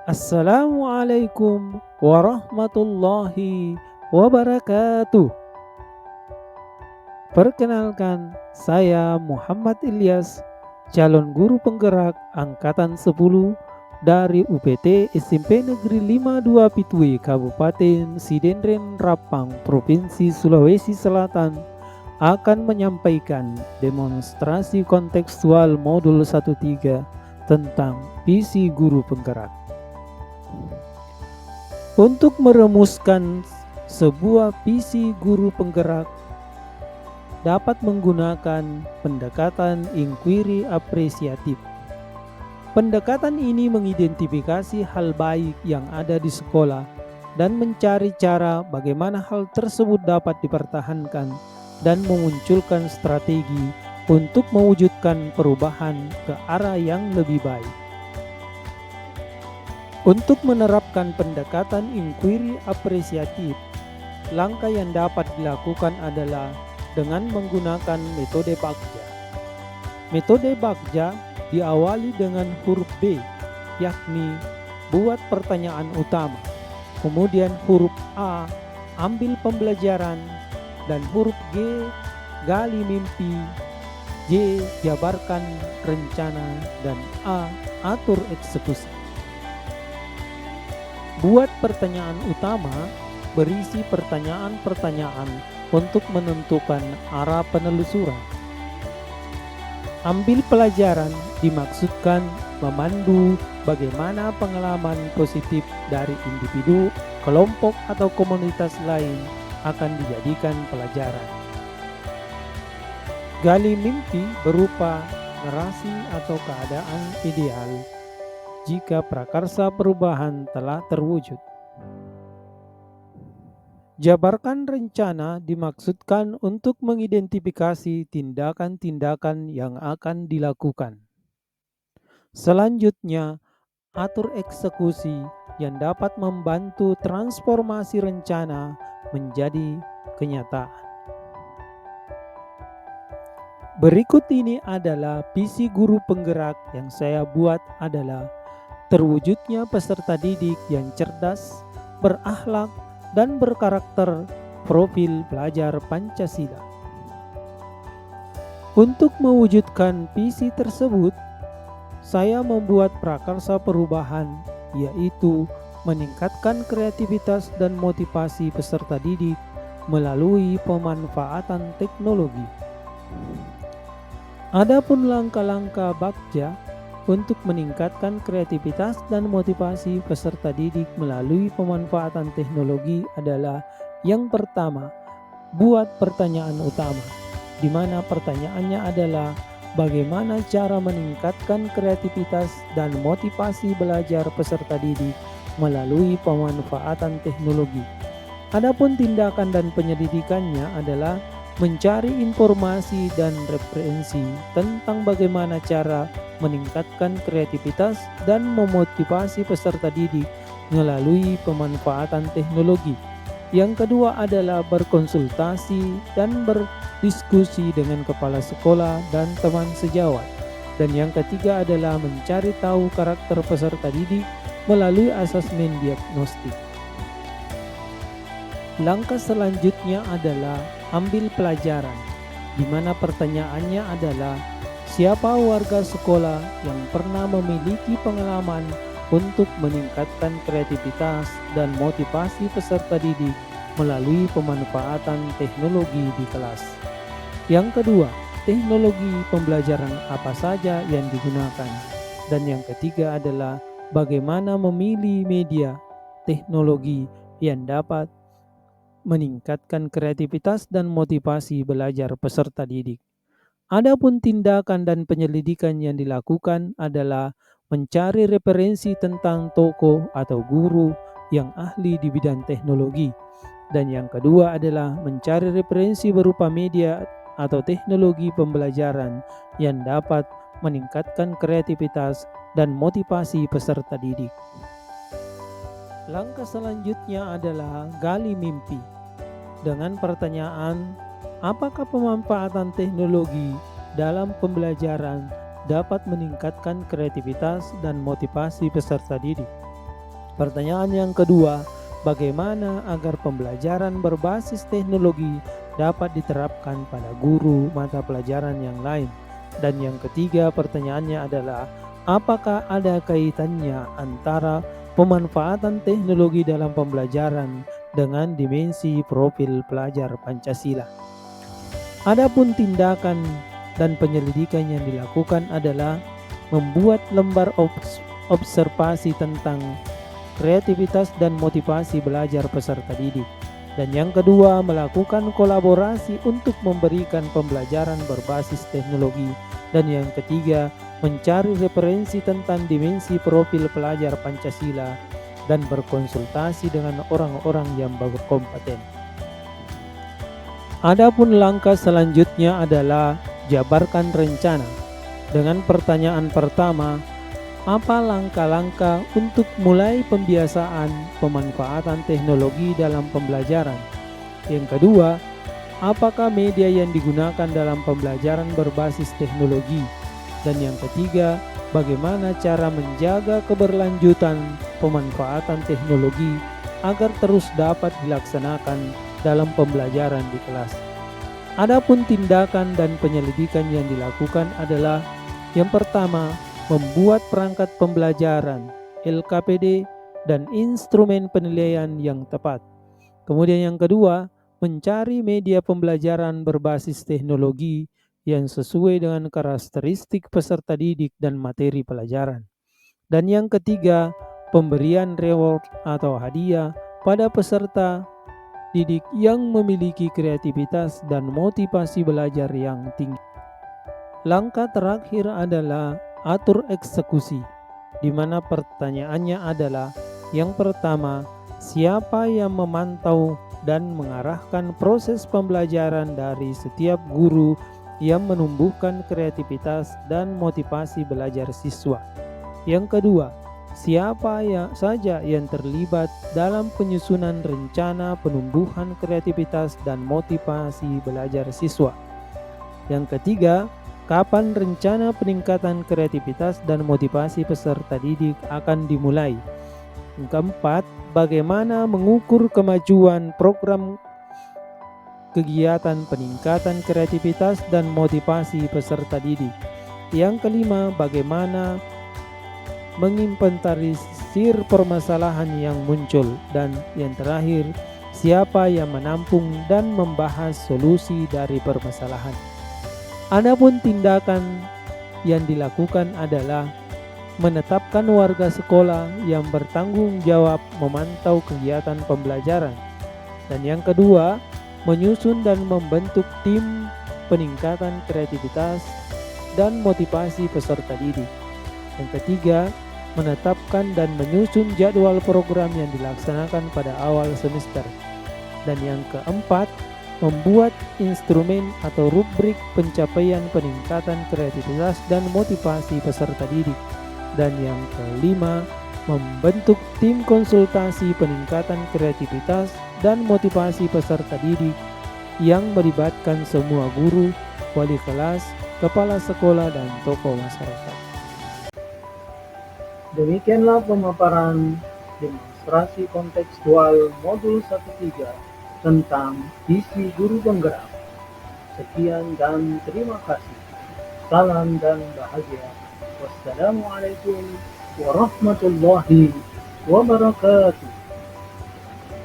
Assalamualaikum warahmatullahi wabarakatuh. Perkenalkan, saya Muhammad Ilyas, calon guru penggerak angkatan 10 dari UPT SMP Negeri 52 Pitui, Kabupaten Sidenren Rapang, Provinsi Sulawesi Selatan, akan menyampaikan demonstrasi kontekstual modul 13 tentang visi guru penggerak. Untuk merumuskan sebuah visi guru penggerak dapat menggunakan pendekatan inquiry apresiatif. Pendekatan ini mengidentifikasi hal baik yang ada di sekolah dan mencari cara bagaimana hal tersebut dapat dipertahankan dan memunculkan strategi untuk mewujudkan perubahan ke arah yang lebih baik. Untuk menerapkan pendekatan inquiry apresiatif, langkah yang dapat dilakukan adalah dengan menggunakan metode Bagja. Metode Bagja diawali dengan huruf B, yakni buat pertanyaan utama. Kemudian huruf A, ambil pembelajaran, dan huruf G, gali mimpi, J, jabarkan rencana, dan A, atur eksekusi. Buat pertanyaan utama berisi pertanyaan-pertanyaan untuk menentukan arah penelusuran. Ambil pelajaran dimaksudkan memandu bagaimana pengalaman positif dari individu, kelompok, atau komunitas lain akan dijadikan pelajaran. Gali mimpi berupa narasi atau keadaan ideal jika prakarsa perubahan telah terwujud. Jabarkan rencana dimaksudkan untuk mengidentifikasi tindakan-tindakan yang akan dilakukan. Selanjutnya, atur eksekusi yang dapat membantu transformasi rencana menjadi kenyataan. Berikut ini adalah visi guru penggerak yang saya buat adalah terwujudnya peserta didik yang cerdas, berakhlak, dan berkarakter profil pelajar Pancasila. Untuk mewujudkan visi tersebut, saya membuat prakarsa perubahan, yaitu meningkatkan kreativitas dan motivasi peserta didik melalui pemanfaatan teknologi. Adapun langkah-langkah Bagja untuk meningkatkan kreativitas dan motivasi peserta didik melalui pemanfaatan teknologi adalah yang pertama, buat pertanyaan utama, di mana pertanyaannya adalah bagaimana cara meningkatkan kreativitas dan motivasi belajar peserta didik melalui pemanfaatan teknologi. Adapun tindakan dan penyelidikannya adalah mencari informasi dan referensi tentang bagaimana cara meningkatkan kreativitas dan memotivasi peserta didik melalui pemanfaatan teknologi. Yang kedua adalah berkonsultasi dan berdiskusi dengan kepala sekolah dan teman sejawat. Dan yang ketiga adalah mencari tahu karakter peserta didik melalui asesmen diagnostik. Langkah selanjutnya adalah ambil pelajaran, di mana pertanyaannya adalah siapa warga sekolah yang pernah memiliki pengalaman untuk meningkatkan kreativitas dan motivasi peserta didik melalui pemanfaatan teknologi di kelas. Yang kedua, teknologi pembelajaran apa saja yang digunakan. Dan yang ketiga adalah bagaimana memilih media teknologi yang dapat meningkatkan kreativitas dan motivasi belajar peserta didik. Adapun tindakan dan penyelidikan yang dilakukan adalah mencari referensi tentang tokoh atau guru yang ahli di bidang teknologi. Dan yang kedua adalah mencari referensi berupa media atau teknologi pembelajaran yang dapat meningkatkan kreativitas dan motivasi peserta didik. Langkah selanjutnya adalah gali mimpi dengan pertanyaan, apakah pemanfaatan teknologi dalam pembelajaran dapat meningkatkan kreativitas dan motivasi peserta didik? Pertanyaan yang kedua, bagaimana agar pembelajaran berbasis teknologi dapat diterapkan pada guru mata pelajaran yang lain? Dan yang ketiga, pertanyaannya adalah, apakah ada kaitannya antara pemanfaatan teknologi dalam pembelajaran dengan dimensi profil pelajar Pancasila? Adapun tindakan dan penyelidikan yang dilakukan adalah membuat lembar observasi tentang kreativitas dan motivasi belajar peserta didik. Dan yang kedua, melakukan kolaborasi untuk memberikan pembelajaran berbasis teknologi. Dan yang ketiga, mencari referensi tentang dimensi profil pelajar Pancasila dan berkonsultasi dengan orang-orang yang berkompeten. Adapun langkah selanjutnya adalah jabarkan rencana. Dengan pertanyaan pertama, apa langkah-langkah untuk mulai pembiasaan pemanfaatan teknologi dalam pembelajaran? Yang kedua, apakah media yang digunakan dalam pembelajaran berbasis teknologi? Dan yang ketiga, bagaimana cara menjaga keberlanjutan pemanfaatan teknologi agar terus dapat dilaksanakan dalam pembelajaran di kelas. Adapun tindakan dan penyelidikan yang dilakukan adalah yang pertama, membuat perangkat pembelajaran, LKPD, dan instrumen penilaian yang tepat. Kemudian yang kedua, mencari media pembelajaran berbasis teknologi yang sesuai dengan karakteristik peserta didik dan materi pelajaran. Dan yang ketiga, pemberian reward atau hadiah pada peserta didik yang memiliki kreativitas dan motivasi belajar yang tinggi. Langkah terakhir adalah atur eksekusi, di mana pertanyaannya adalah yang pertama, siapa yang memantau dan mengarahkan proses pembelajaran dari setiap guru yang menumbuhkan kreativitas dan motivasi belajar siswa. Yang kedua, siapa saja yang terlibat dalam penyusunan rencana penumbuhan kreativitas dan motivasi belajar siswa. Yang ketiga, kapan rencana peningkatan kreativitas dan motivasi peserta didik akan dimulai? Yang keempat, bagaimana mengukur kemajuan program kegiatan peningkatan kreativitas dan motivasi peserta didik? Yang kelima, bagaimana menginventarisir permasalahan yang muncul? Dan yang terakhir, siapa yang menampung dan membahas solusi dari permasalahan? Adapun tindakan yang dilakukan adalah menetapkan warga sekolah yang bertanggung jawab memantau kegiatan pembelajaran. Dan yang kedua, menyusun dan membentuk tim peningkatan kreativitas dan motivasi peserta didik. Yang ketiga, menetapkan dan menyusun jadwal program yang dilaksanakan pada awal semester. Dan yang keempat, membuat instrumen atau rubrik pencapaian peningkatan kreativitas dan motivasi peserta didik. Dan yang kelima, membentuk tim konsultasi peningkatan kreativitas dan motivasi peserta didik yang melibatkan semua guru, wali kelas, kepala sekolah, dan tokoh masyarakat. Demikianlah pemaparan demonstrasi kontekstual modul 1.3 tentang visi guru penggerak. Sekian dan terima kasih. Salam dan bahagia. Wassalamualaikum warahmatullahi wabarakatuh.